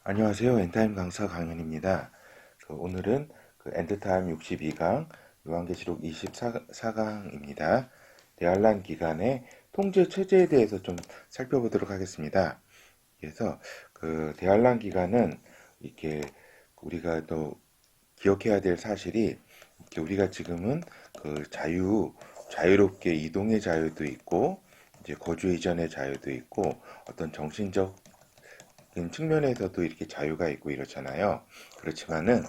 안녕하세요. 엔타임 강사 강연입니다. 오늘은 엔드타임 62강, 요한계시록 24강입니다. 대환란 기간의 통제 체제에 대해서 좀 살펴보도록 하겠습니다. 그래서 대환란 기간은 이렇게 우리가 또 기억해야 될 사실이, 이렇게 우리가 지금은 자유롭게 이동의 자유도 있고, 이제 거주 이전의 자유도 있고, 어떤 정신적 측면에서도 이렇게 자유가 있고 이렇잖아요. 그렇지만은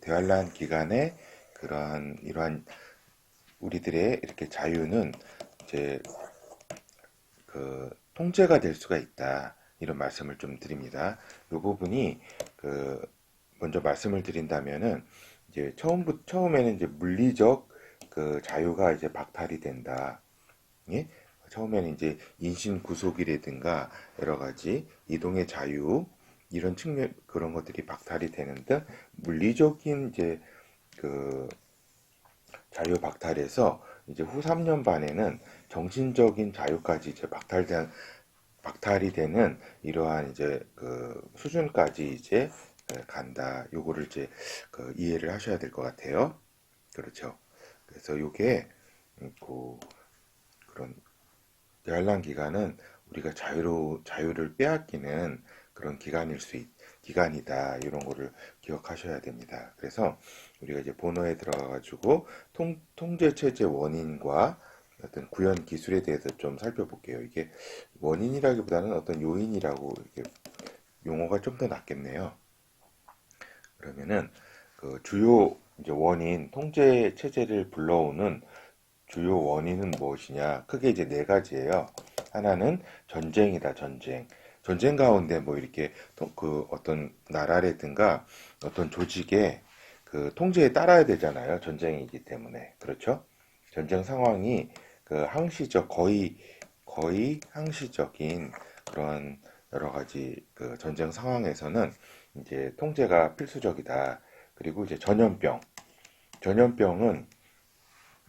대환란 기간에 이러한 우리들의 이렇게 자유는 이제 통제가 될 수가 있다. 이런 말씀을 좀 드립니다. 이 부분이 먼저 말씀을 드린다면은 이제 처음에는 이제 물리적 자유가 이제 박탈이 된다. 예? 처음에는 이제 인신 구속이라든가 여러 가지 이동의 자유 이런 측면 그런 것들이 박탈이 되는 등 물리적인 이제 그 자유 박탈에서 이제 후 3년 반에는 정신적인 자유까지 이제 박탈이 되는 이러한 이제 수준까지 이제 간다. 요거를 이제 이해를 하셔야 될 것 같아요. 그렇죠. 그래서 요게 그런 열람 기간은 우리가 자유를 빼앗기는 그런 기간이다. 이런 거를 기억하셔야 됩니다. 그래서 우리가 이제 본어에 들어가가지고 통제 체제 원인과 어떤 구현 기술에 대해서 좀 살펴볼게요. 이게 원인이라기보다는 어떤 요인이라고 이렇게 용어가 좀 더 낫겠네요. 그러면은 주요 이제 원인, 통제 체제를 불러오는 주요 원인은 무엇이냐? 크게 이제 네 가지예요. 하나는 전쟁이다, 전쟁. 전쟁 가운데 뭐 이렇게 어떤 나라라든가 어떤 조직의 통제에 따라야 되잖아요. 전쟁이기 때문에. 그렇죠? 전쟁 상황이 거의 항시적인 그런 여러 가지 전쟁 상황에서는 이제 통제가 필수적이다. 그리고 이제 전염병은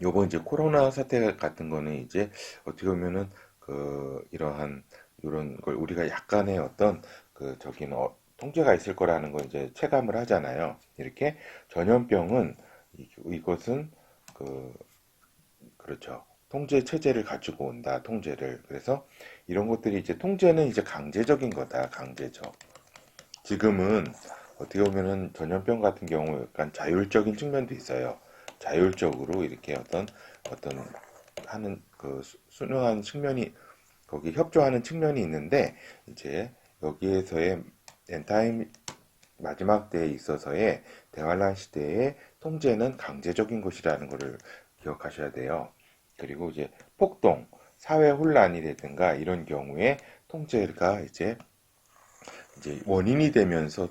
요번 이제 코로나 사태 같은 거는 이제 어떻게 보면은 이러한 이런 걸 우리가 약간의 어떤 통제가 있을 거라는 걸 이제 체감을 하잖아요. 이렇게 전염병은 이것은 그 그렇죠. 통제 체제를 가지고 온다. 통제를. 그래서 이런 것들이 이제 통제는 이제 강제적인 거다. 강제적. 지금은 어떻게 보면은 전염병 같은 경우 약간 자율적인 측면도 있어요. 자율적으로 이렇게 어떤 하는 순응하는 측면이 거기 협조하는 측면이 있는데 이제 여기에서의 엔타임 마지막 때에 있어서의 대환란 시대의 통제는 강제적인 것이라는 것을 기억하셔야 돼요. 그리고 이제 폭동, 사회 혼란이라든가 이런 경우에 통제가 이제 원인이 되면서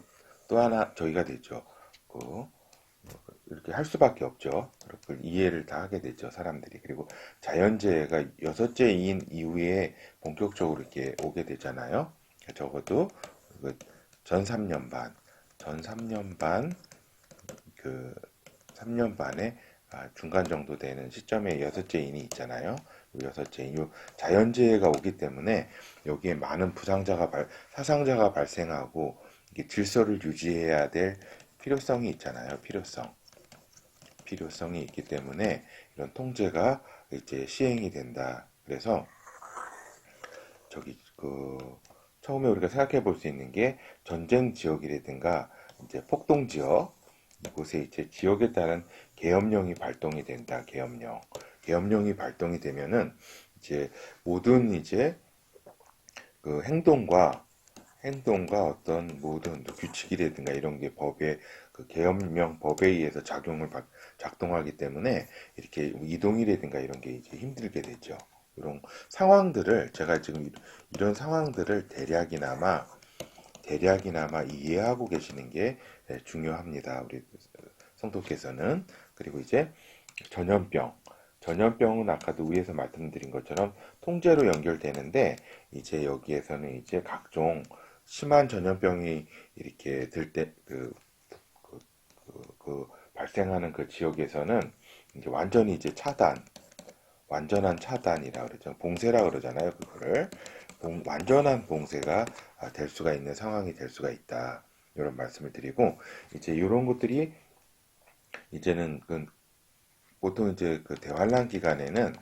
또 하나 저희가 되죠. 그 이렇게 할 수밖에 없죠. 그걸 이해를 다 하게 되죠, 사람들이. 그리고 자연재해가 여섯째인 이후에 본격적으로 이렇게 오게 되잖아요. 적어도 그 전 3년 반, 전 3년 반, 그 3년 반에 중간 정도 되는 시점에 여섯째 인이 있잖아요. 여섯째 인, 요 자연재해가 오기 때문에 여기에 많은 사상자가 발생하고 이게 질서를 유지해야 될 필요성이 있잖아요. 필요성이 있기 때문에 이런 통제가 이제 시행이 된다. 그래서 저기 처음에 우리가 생각해 볼 수 있는 게 전쟁 지역이라든가 이제 폭동 지역 이곳에 이제 지역에 따른 계엄령이 발동이 된다. 계엄령이 발동이 되면은 이제 모든 이제 행동과 어떤 모든 규칙이라든가 이런 게 계엄령 법에 의해서 작동하기 때문에 이렇게 이동이라든가 이런 게 이제 힘들게 되죠. 이런 상황들을 제가 지금 이런 상황들을 대략이나마 이해하고 계시는 게 중요합니다. 우리 성도께서는. 그리고 이제 전염병. 전염병은 아까도 위에서 말씀드린 것처럼 통제로 연결되는데 이제 여기에서는 이제 각종 심한 전염병이 이렇게 발생하는 그 지역에서는 이제 완전히 이제 완전한 차단이라 그러죠. 봉쇄라 그러잖아요. 그거를 완전한 봉쇄가 될 수가 있는 상황이 될 수가 있다. 이런 말씀을 드리고, 이제 이런 것들이 이제는 보통 이제 대환란 기간에는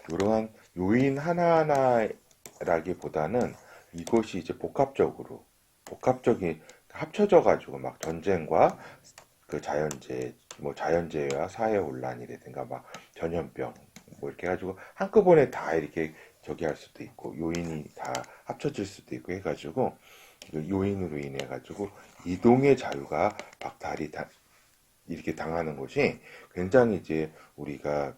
이러한 요인 하나하나라기보다는 이것이 이제 복합적인 합쳐져 가지고 막 전쟁과 그 자연재해, 뭐 자연재해와 사회 혼란이라든가 막 전염병 뭐 이렇게 해가지고 한꺼번에 다 이렇게 저기 할 수도 있고 요인이 다 합쳐질 수도 있고 해가지고 그 요인으로 인해 가지고 이동의 자유가 이렇게 당하는 것이 굉장히 이제 우리가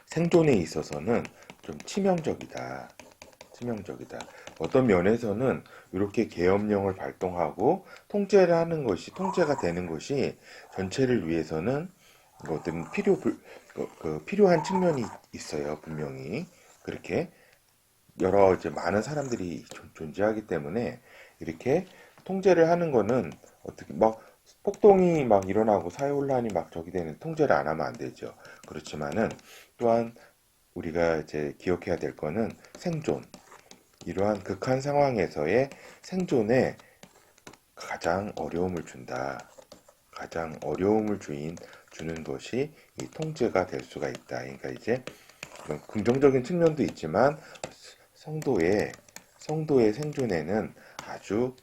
생존에 있어서는 좀 치명적이다. 치명적이다. 어떤 면에서는 이렇게 계엄령을 발동하고 통제가 되는 것이 전체를 위해서는 어떤 필요한 측면이 있어요. 분명히. 그렇게 여러 이제 많은 사람들이 존재하기 때문에 이렇게 통제를 하는 거는 어떻게 막 폭동이 막 일어나고 사회혼란이 막 저기 되는 통제를 안 하면 안 되죠. 그렇지만은 또한 우리가 이제 기억해야 될 거는 생존. 이러한 극한 상황에서의 생존에 가장 어려움을 준다. 가장 어려움을 주는 것이 이 통제가 될 수가 있다. 그러니까 이제 긍정적인 측면도 있지만 성도의 생존에는 아주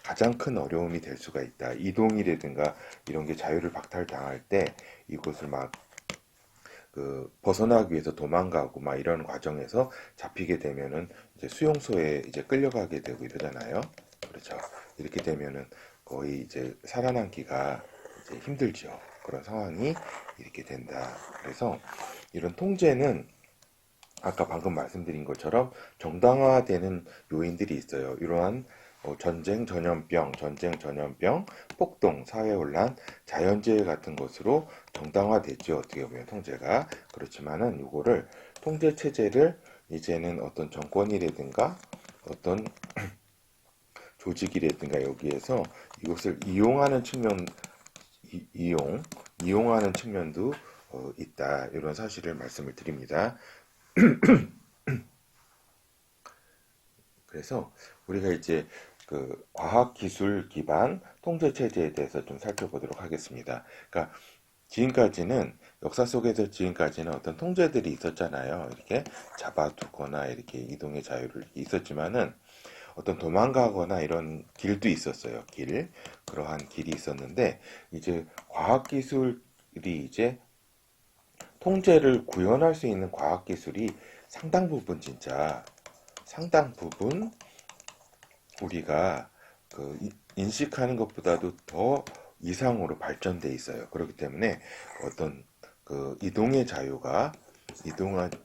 가장 큰 어려움이 될 수가 있다. 이동이라든가 이런 게 자유를 박탈당할 때 이곳을 막 벗어나기 위해서 도망가고 막 이런 과정에서 잡히게 되면은 이제 수용소에 이제 끌려가게 되고 이러잖아요. 그렇죠. 이렇게 되면은 거의 이제 살아남기가 이제 힘들죠. 그런 상황이 이렇게 된다. 그래서 이런 통제는 아까 방금 말씀드린 것처럼 정당화되는 요인들이 있어요. 이러한 전쟁, 전염병, 폭동, 사회혼란, 자연재해 같은 것으로 정당화됐죠. 어떻게 보면 통제가. 그렇지만은 이거를 통제 체제를 이제는 어떤 정권이라든가 어떤 조직이라든가 여기에서 이것을 이용, 이용하는 측면도 있다. 이런 사실을 말씀을 드립니다. 그래서 우리가 이제 과학기술 기반 통제 체제에 대해서 좀 살펴보도록 하겠습니다. 그러니까 역사 속에서 지금까지는 어떤 통제들이 있었잖아요. 이렇게 잡아두거나 이렇게 이동의 자유를 있었지만은 어떤 도망가거나 이런 길도 있었어요. 그러한 길이 있었는데 이제 과학기술이 이제 통제를 구현할 수 있는 과학기술이 상당 부분 진짜 상당 부분 우리가 인식하는 것보다도 더 이상으로 발전돼 있어요. 그렇기 때문에 어떤 이동한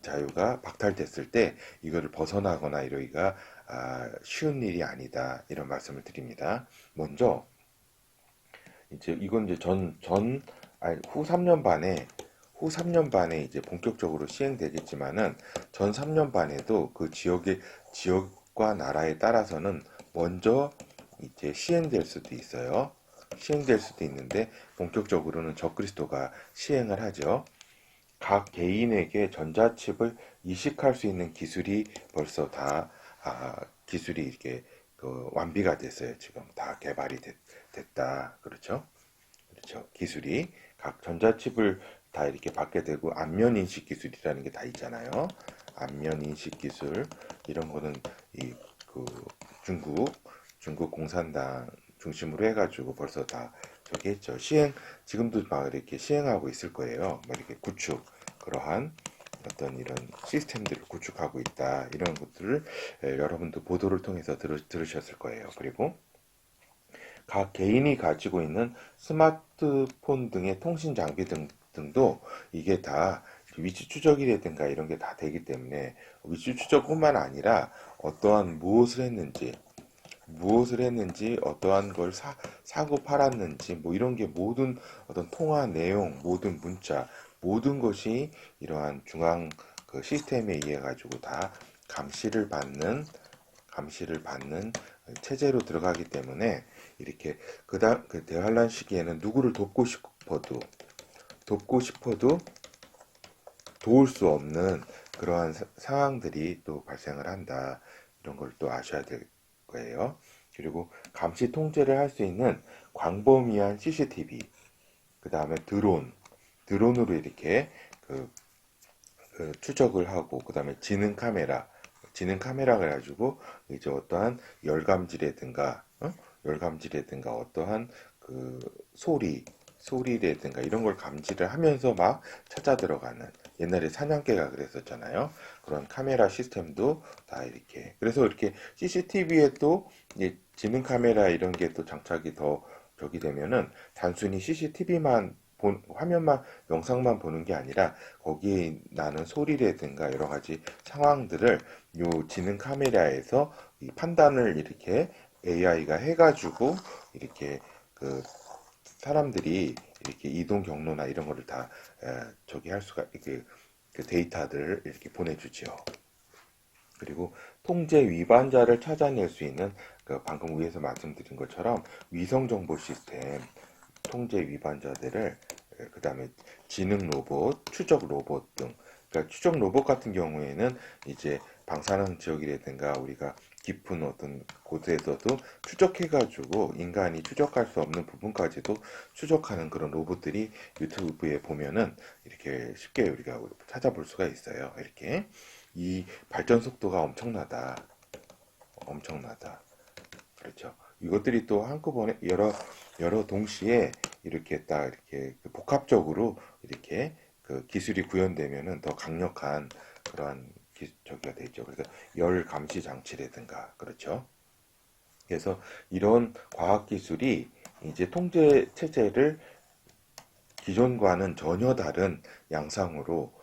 자유가 박탈됐을 때 이거를 벗어나거나 이러기가 쉬운 일이 아니다. 이런 말씀을 드립니다. 먼저 이제 이건 이제 후 3년 반에 이제 본격적으로 시행되겠지만은 전 3년 반에도 지역과 나라에 따라서는 먼저 이제 시행될 수도 있어요. 시행될 수도 있는데 본격적으로는 적그리스도가 시행을 하죠. 각 개인에게 전자칩을 이식할 수 있는 기술이 벌써 기술이 이렇게 완비가 됐어요. 지금 다 됐다. 그렇죠? 그렇죠. 기술이 각 전자칩을 다 이렇게 받게 되고 안면 인식 기술이라는 게 다 있잖아요. 안면 인식 기술 이런 거는 그 중국 공산당 중심으로 해가지고 벌써 다 저기 했죠. 지금도 막 이렇게 시행하고 있을 거예요. 막 이렇게 그러한 어떤 이런 시스템들을 구축하고 있다. 이런 것들을 여러분도 보도를 통해서 들으셨을 거예요. 그리고 각 개인이 가지고 있는 스마트폰 등의 통신 장비 등도 이게 다 위치 추적이라든가 이런 게 다 되기 때문에 위치 추적뿐만 아니라 어떠한 무엇을 했는지, 어떠한 걸 사고 팔았는지, 뭐 이런 게 모든 어떤 통화 내용, 모든 문자, 모든 것이 이러한 중앙 시스템에 의해 가지고 다 감시를 받는 체제로 들어가기 때문에 이렇게 그 대환란 시기에는 누구를 돕고 싶어도 도울 수 없는 그러한 상황들이 또 발생을 한다. 이런 걸 또 아셔야 될 거예요. 그리고 감시 통제를 할 수 있는 광범위한 CCTV, 그 다음에 드론으로 이렇게 그, 그 추적을 하고, 그 다음에 지능 카메라 가지고 이제 어떠한 열감지라든가 어떠한 그 소리라든가 이런 걸 감지를 하면서 막 찾아 들어가는, 옛날에 사냥개가 그랬었잖아요. 그런 카메라 시스템도 다 이렇게, 그래서 이렇게 CCTV에 또 이제 지능 카메라 이런 게 또 장착이 더 저기 되면은 단순히 CCTV만 화면만 영상만 보는 게 아니라 거기에 나는 소리라든가 여러 가지 상황들을 요 지능 카메라에서 이 판단을 이렇게 AI가 해가지고 이렇게 그 사람들이 이렇게 이동 경로나 이런 거를 다 저기 할 수가, 그 데이터들을 이렇게 보내주죠. 그리고 통제 위반자를 찾아낼 수 있는 그 방금 위에서 말씀드린 것처럼 위성 정보 시스템, 통제 위반자들을, 그 다음에 지능 로봇, 추적 로봇 등, 그러니까 추적 로봇 같은 경우에는 이제 방사능 지역이라든가 우리가 깊은 어떤 곳에서도 추적해가지고 인간이 추적할 수 없는 부분까지도 추적하는 그런 로봇들이 유튜브에 보면은 이렇게 쉽게 우리가 찾아볼 수가 있어요. 이렇게 이 발전 속도가 엄청나다. 그렇죠. 이것들이 또 한꺼번에 여러 동시에 이렇게 딱 이렇게 그 복합적으로 이렇게 그 기술이 구현되면은 더 강력한 그러한 저기가 되죠. 그래서 열 감시 장치라든가, 그렇죠. 그래서 이런 과학 기술이 이제 통제 체제를 기존과는 전혀 다른 양상으로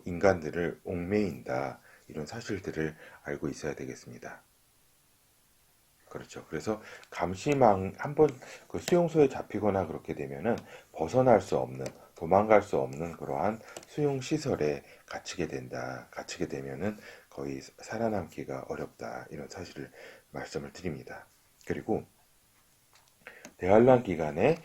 인간들을 옥매인다. 이런 사실들을 알고 있어야 되겠습니다. 그렇죠. 그래서 감시망 한번 그 수용소에 잡히거나 그렇게 되면은 벗어날 수 없는, 도망갈 수 없는 그러한 수용 시설에 갇히게 된다. 갇히게 되면은 거의 살아남기가 어렵다. 이런 사실을 말씀을 드립니다. 그리고 대환란 기간에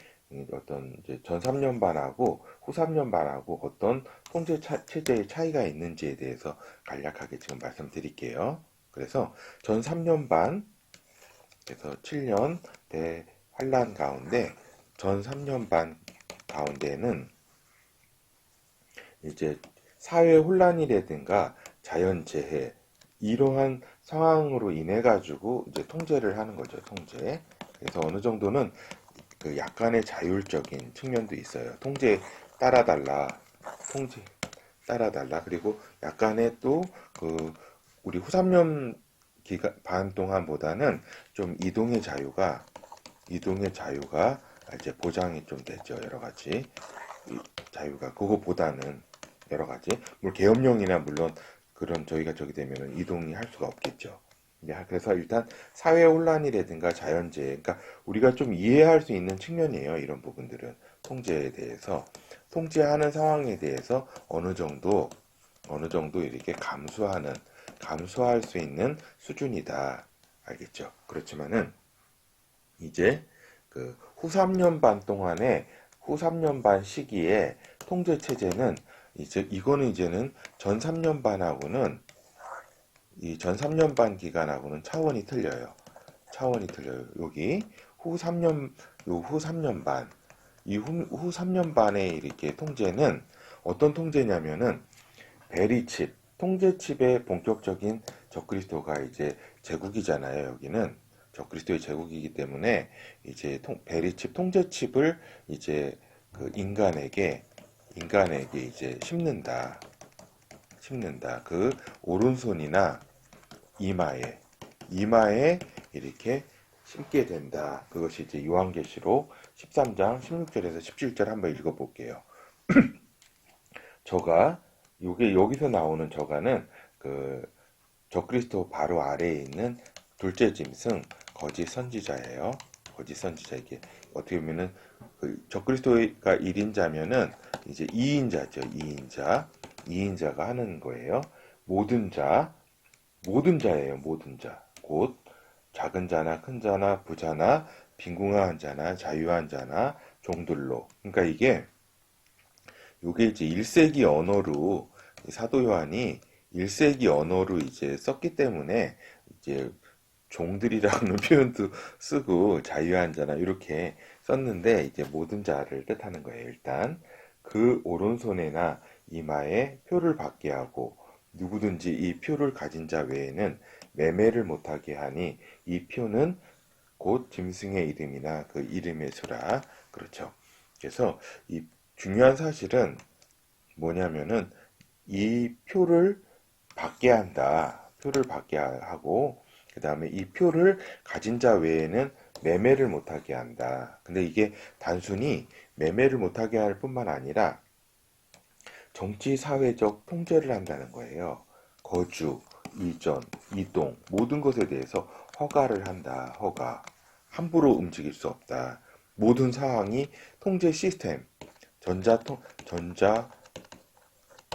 어떤 이제 전 3년반하고 후 3년반하고 어떤 통제 체제의 차이가 있는지에 대해서 간략하게 지금 말씀드릴게요. 그래서 전 3년반, 그래서 7년 대환란 가운데 전 3년 반 가운데는 이제 사회 혼란이라든가 자연재해 이러한 상황으로 인해 가지고 이제 통제를 하는 거죠. 통제. 그래서 어느 정도는 그 약간의 자율적인 측면도 있어요. 통제 따라 달라. 그리고 약간의 또 그 우리 후 3년 기간 반 동안보다는 좀 이동의 자유가 이제 보장이 좀 되죠. 여러 가지 자유가 그거보다는 여러 가지 물론 계엄령이나 물론 그런 저희가 저기 되면은 이동이 할 수가 없겠죠. 그래서 일단 사회 혼란이라든가 자연재해, 그러니까 우리가 좀 이해할 수 있는 측면이에요. 이런 부분들은 통제에 대해서 통제하는 상황에 대해서 어느 정도 이렇게 감수할 수 있는 수준이다. 알겠죠? 그렇지만은 이제 그 후 3년 반 시기에 통제 체제는 이거는 이제는 전 3년 반하고는 이 전 3년 반 기간하고는 차원이 틀려요. 차원이 틀려요. 여기 후 3년 후 3년 반, 후 3년 반의 이렇게 통제는 어떤 통제냐면은 베리칩, 통제칩의 본격적인 적그리스도가 이제 제국이잖아요. 여기는 적그리스도의 제국이기 때문에 이제 베리칩, 통제칩을 이제 그 인간에게 이제 심는다. 그 오른손이나 이마에 이렇게 심게 된다. 그것이 이제 요한계시록 13장 16절에서 17절 한번 읽어볼게요. 저가 요게 여기서 나오는 저가는 그 적그리스도 바로 아래에 있는 둘째 짐승 거짓 선지자예요. 거짓 선지자. 이게 어떻게 보면은 그 적그리스도가 1인자면은 이제 2인자죠. 2인자가 하는 거예요. 모든 자예요. 모든 자. 곧 작은 자나 큰 자나 부자나 빈궁한 자나 자유한 자나 종들로. 그러니까 이게 요게 이제 1세기 언어로 사도 요한이 1세기 언어로 이제 썼기 때문에 이제 종들이라는 표현도 쓰고 자유한 자나 이렇게 썼는데 이제 모든 자를 뜻하는 거예요. 일단 그 오른손에나 이마에 표를 받게 하고 누구든지 이 표를 가진 자 외에는 매매를 못하게 하니 이 표는 곧 짐승의 이름이나 그 이름의 수라. 그렇죠. 그래서 이 중요한 사실은 뭐냐면은 이 표를 받게 한다. 표를 받게 하고 그 다음에 이 표를 가진 자 외에는 매매를 못하게 한다. 근데 이게 단순히 매매를 못하게 할 뿐만 아니라 정치 사회적 통제를 한다는 거예요. 거주, 이전, 이동 모든 것에 대해서 허가를 한다. 허가. 함부로 움직일 수 없다. 모든 상황이 통제 시스템, 전자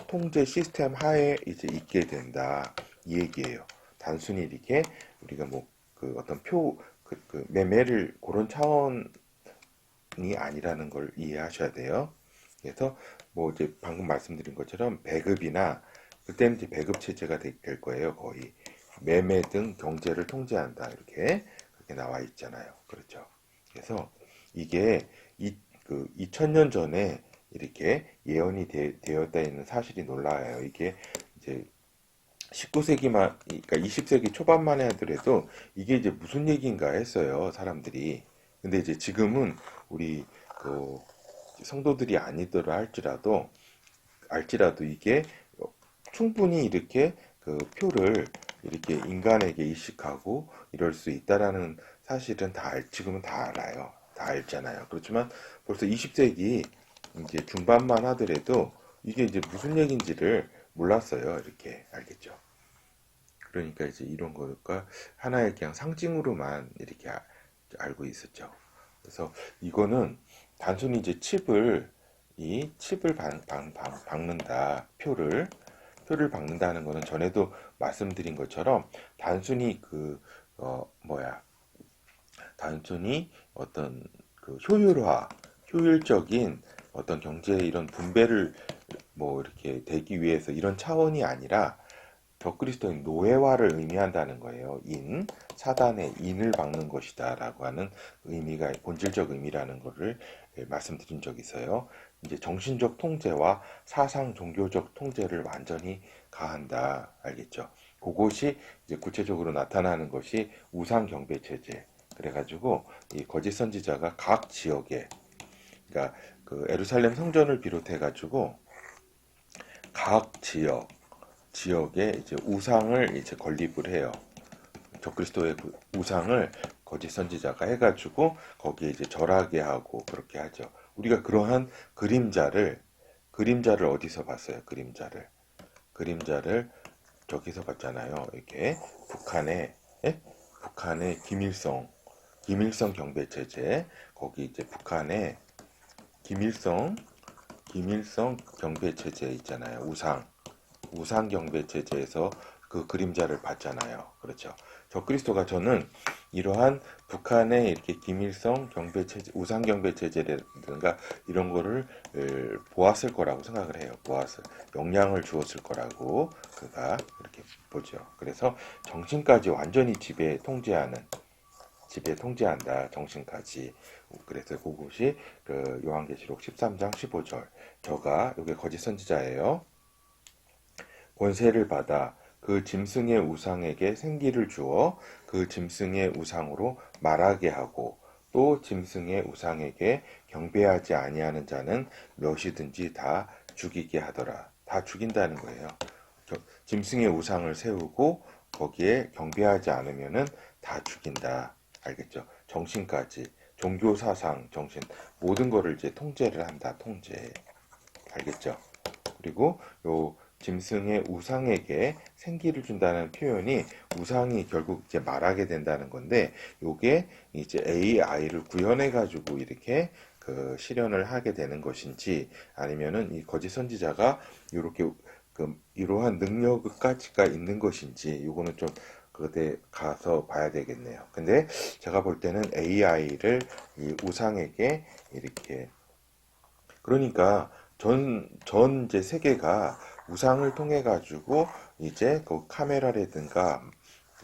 통제 시스템 하에 이제 있게 된다. 이 얘기예요. 단순히 이렇게 우리가 뭐 그 어떤 매매를 그런 차원이 아니라는 걸 이해하셔야 돼요. 그래서 뭐 이제 방금 말씀드린 것처럼 배급이나 그때는 이제 배급 체제가 될 거예요. 거의 매매 등 경제를 통제한다. 이렇게 그렇게 나와 있잖아요. 그렇죠. 그래서 이게 그 2000년 전에 이렇게 예언이 되었다 있는 사실이 놀라워요. 이게 이제 19세기만, 그러니까 20세기 초반만 하더라도 이게 이제 무슨 얘기인가 했어요, 사람들이. 근데 이제 지금은 우리 그 성도들이 아니더라 알지라도 이게 충분히 이렇게 그 표를 이렇게 인간에게 이식하고 이럴 수 있다라는 사실은 지금은 다 알아요. 다 알잖아요. 그렇지만 벌써 20세기 이제 중반만 하더라도 이게 이제 무슨 얘기인지를 몰랐어요. 이렇게 알겠죠. 그러니까 이제 이런 거가 하나의 그냥 상징으로만 이렇게 알고 있었죠. 그래서 이거는 단순히 이제 칩을 박는다. 표를 박는다는 거는 전에도 말씀드린 것처럼 단순히 단순히 어떤 그 효율적인 어떤 경제 이런 분배를 뭐 이렇게 되기 위해서 이런 차원이 아니라 적그리스도인 노예화를 의미한다는 거예요. 사단의 인을 박는 것이다라고 하는 의미가 본질적 의미라는 것을 말씀드린 적이 있어요. 이제 정신적 통제와 사상 종교적 통제를 완전히 가한다. 알겠죠? 그것이 이제 구체적으로 나타나는 것이 우상 경배 체제. 그래가지고 이 거짓 선지자가 각 지역에, 그러니까 그 예루살렘 성전을 비롯해가지고 각 지역에 이제 우상을 이제 건립을 해요. 적그리스도의 그 우상을 거짓 선지자가 해가지고 거기에 이제 절하게 하고 그렇게 하죠. 우리가 그러한 그림자를 어디서 봤어요? 그림자를 저기서 봤잖아요. 이렇게 북한의 예? 북한의 김일성 경배 체제 거기 이제 북한의 김일성 경배 체제 있잖아요. 우상 경배 체제에서 그 그림자를 봤잖아요. 그렇죠. 적그리스도가 저는 이러한 북한의 이렇게 김일성 경배 체제, 우상 경배 체제라든가 이런 거를 보았을 거라고 생각을 해요. 영향을 주었을 거라고 그가 이렇게 보죠. 그래서 정신까지 완전히 지배 통제한다. 정신까지. 그래서 그것이 그 요한계시록 13장 15절. 저가 이게 거짓 선지자예요. 권세를 받아 그 짐승의 우상에게 생기를 주어 그 짐승의 우상으로 말하게 하고 또 짐승의 우상에게 경배하지 아니하는 자는 몇이든지 다 죽이게 하더라. 다 죽인다는 거예요. 짐승의 우상을 세우고 거기에 경배하지 않으면은 다 죽인다. 알겠죠? 정신까지 종교 사상, 정신 모든 거를 이제 통제를 한다. 통제. 알겠죠? 그리고 요 짐승의 우상에게 생기를 준다는 표현이 우상이 결국 이제 말하게 된다는 건데 요게 이제 AI를 구현해 가지고 이렇게 그 실현을 하게 되는 것인지 아니면은 이 거짓 선지자가 이렇게 이러한 능력까지가 있는 것인지 요거는 좀 그때 가서 봐야 되겠네요. 근데 제가 볼 때는 AI를 이 우상에게 이렇게 그러니까 전 이제 세계가 우상을 통해 가지고 이제 그 카메라라든가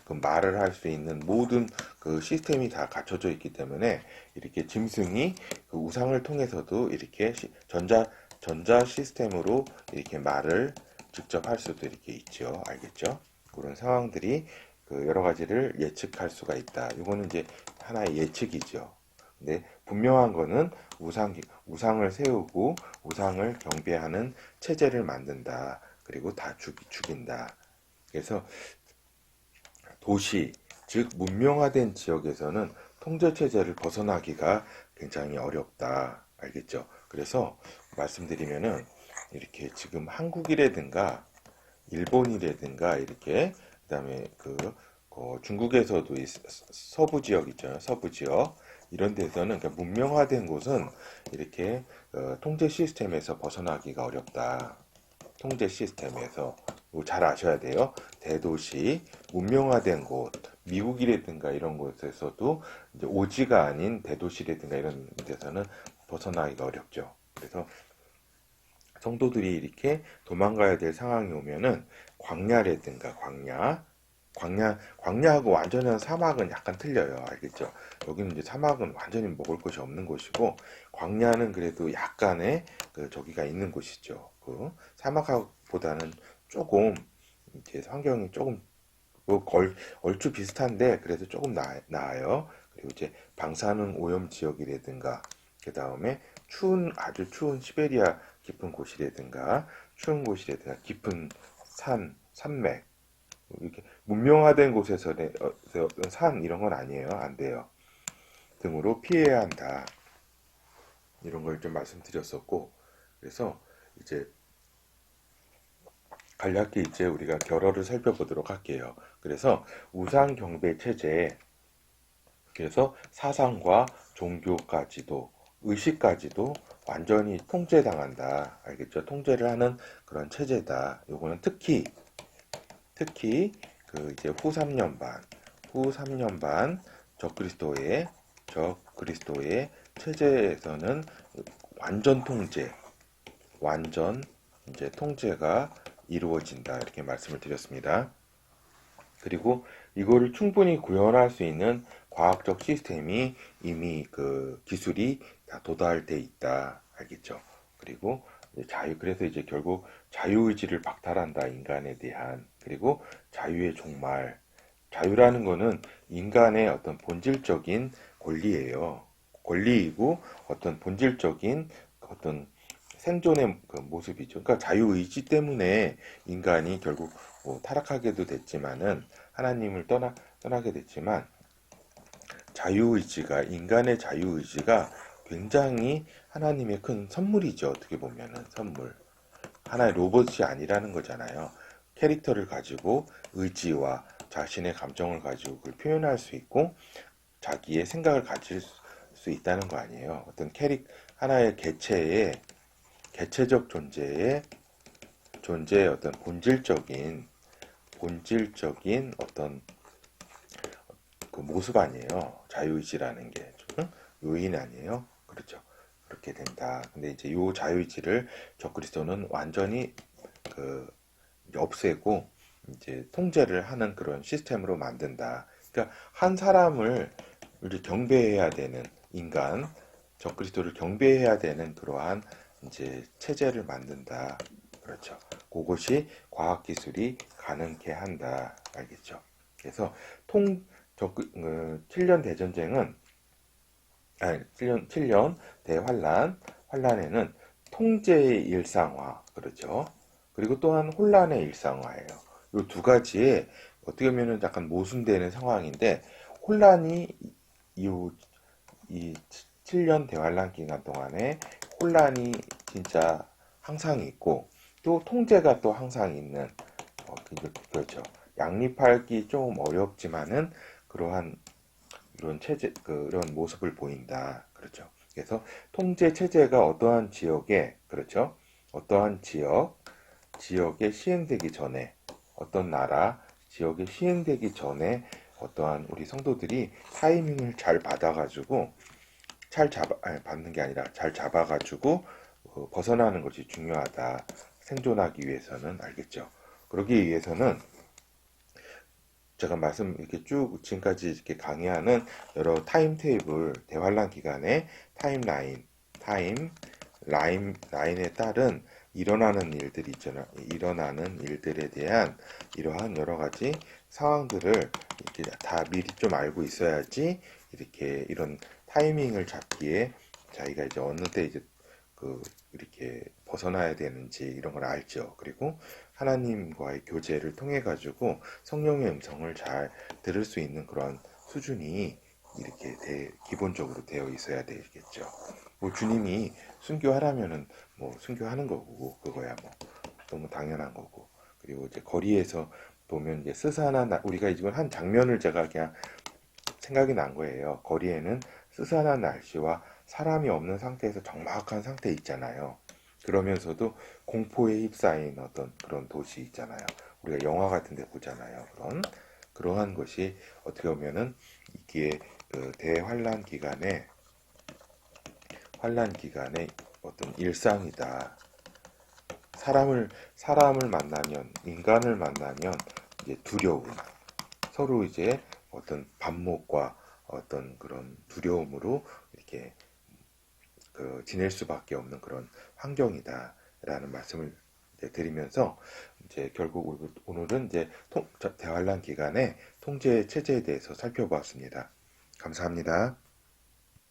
그 말을 할 수 있는 모든 그 시스템이 다 갖춰져 있기 때문에 이렇게 짐승이 그 우상을 통해서도 이렇게 전자 시스템으로 이렇게 말을 직접 할 수도 이렇게 있죠. 알겠죠? 그런 상황들이 그 여러 가지를 예측할 수가 있다. 이거는 이제 하나의 예측이죠. 근데 분명한 거는 우상을 세우고 우상을 경배하는 체제를 만든다. 그리고 다 죽인다. 그래서 도시, 즉 문명화된 지역에서는 통제 체제를 벗어나기가 굉장히 어렵다. 알겠죠? 그래서 말씀드리면은 이렇게 지금 한국이라든가 일본이라든가 이렇게 그다음에 중국에서도 서부 지역 있잖아요. 서부 지역 이런 데서는 그러니까 문명화된 곳은 이렇게 통제 시스템에서 벗어나기가 어렵다. 통제 시스템에서 이거 잘 아셔야 돼요. 대도시, 문명화된 곳, 미국이라든가 이런 곳에서도 이제 오지가 아닌 대도시라든가 이런 데서는 벗어나기가 어렵죠. 그래서 성도들이 이렇게 도망가야 될 상황이 오면은 광야라든가 광야하고 완전한 사막은 약간 틀려요. 알겠죠? 여기는 이제 사막은 완전히 먹을 것이 없는 곳이고, 광야는 그래도 약간의 저기가 있는 곳이죠. 그 사막보다는 조금 이제 환경이 조금 얼추 비슷한데 그래도 조금 나아요. 그리고 이제 방사능 오염 지역이라든가 그 다음에 아주 추운 시베리아 깊은 곳이라든가 추운 곳이라든가 깊은 산맥 이렇게 문명화된 곳에서는 산 이런 건 아니에요. 안 돼요. 등으로 피해야 한다. 이런 걸 좀 말씀드렸었고 그래서 이제 간략히 이제 우리가 결어를 살펴보도록 할게요. 그래서 우상 경배 체제 그래서 사상과 종교까지도 의식까지도 완전히 통제당한다. 알겠죠? 통제를 하는 그런 체제다. 요거는 특히 그 이제 후 3년 반 적그리스도의 체제에서는 완전 통제, 완전 이제 통제가 이루어진다. 이렇게 말씀을 드렸습니다. 그리고 이거를 충분히 구현할 수 있는 과학적 시스템이 이미 그 기술이 다 도달돼 있다. 알겠죠? 그리고 그래서 이제 결국 자유의지를 박탈한다. 인간에 대한. 그리고 자유의 종말. 자유라는 거는 인간의 어떤 본질적인 권리예요. 권리이고 어떤 본질적인 어떤 생존의 그 모습이죠. 그러니까 자유의지 때문에 인간이 결국 뭐 타락하게도 됐지만은 하나님을 떠나게 됐지만 인간의 자유의지가 굉장히 하나님의 큰 선물이죠. 어떻게 보면은 선물. 하나의 로봇이 아니라는 거잖아요. 캐릭터를 가지고 의지와 자신의 감정을 가지고 그걸 표현할 수 있고 자기의 생각을 가질 수 있다는 거 아니에요. 하나의 개체적 존재의 어떤 본질적인 어떤 그 모습 아니에요. 자유의지라는 게 요인 아니에요. 그렇죠. 그렇게 된다. 근데 이제 요 자유의지를 적그리스도는 완전히 그 없애고 이제 통제를 하는 그런 시스템으로 만든다. 그러니까 한 사람을 우리 경배해야 되는 인간, 적그리스도를 경배해야 되는 그러한 이제 체제를 만든다. 그렇죠. 그것이 과학기술이 가능케 한다. 알겠죠? 그래서 7년 대전쟁은, 아니, 7년 환란에는 통제의 일상화, 그렇죠. 그리고 또한 혼란의 일상화예요. 이 두 가지에 어떻게 보면 약간 모순되는 상황인데, 혼란이 이 7년 대환란 기간 동안에 혼란이 진짜 항상 있고, 또 통제가 또 항상 있는, 그렇죠. 양립하기 좀 어렵지만은, 그러한, 그런 모습을 보인다. 그렇죠. 그래서 통제 체제가 어떠한 지역에, 그렇죠. 어떠한 지역에 시행되기 전에, 어떤 나라, 지역에 시행되기 전에, 어떠한 우리 성도들이 타이밍을 잘 받아가지고, 받는 게 아니라 잘 잡아가지고, 벗어나는 것이 중요하다. 생존하기 위해서는 알겠죠. 그러기 위해서는 제가 이렇게 쭉 지금까지 이렇게 강의하는 여러 타임테이블, 대환란 기간의 라인에 따른 일어나는 일들이 있잖아요. 일어나는 일들에 대한 이러한 여러 가지 상황들을 이렇게 다 미리 좀 알고 있어야지 이렇게 이런 타이밍을 잡기에 자기가 이제 어느 때 이제 이렇게 벗어나야 되는지 이런 걸 알죠. 그리고 하나님과의 교제를 통해 가지고 성령의 음성을 잘 들을 수 있는 그런 수준이 이렇게 기본적으로 되어 있어야 되겠죠. 뭐 주님이 순교하라면은 뭐 순교하는 거고 그거야 뭐 너무 당연한 거고. 그리고 이제 거리에서 보면 이제 스산한 우리가 지금 한 장면을 제가 그냥 생각이 난 거예요. 거리에는 스산한 날씨와 사람이 없는 상태에서 적막한 상태 있잖아요. 그러면서도 공포에 휩싸인 어떤 그런 도시 있잖아요. 우리가 영화 같은 데 보잖아요. 그러한 것이 어떻게 보면은 이게 환란 기간에 어떤 일상이다. 사람을 만나면, 인간을 만나면 이제 두려움, 서로 이제 어떤 반목과 어떤 그런 두려움으로 이렇게 지낼 수밖에 없는 그런 환경이다라는 말씀을 이제 드리면서 이제 결국 오늘은 이제 대환란 기간의 통제 체제에 대해서 살펴보았습니다. 감사합니다.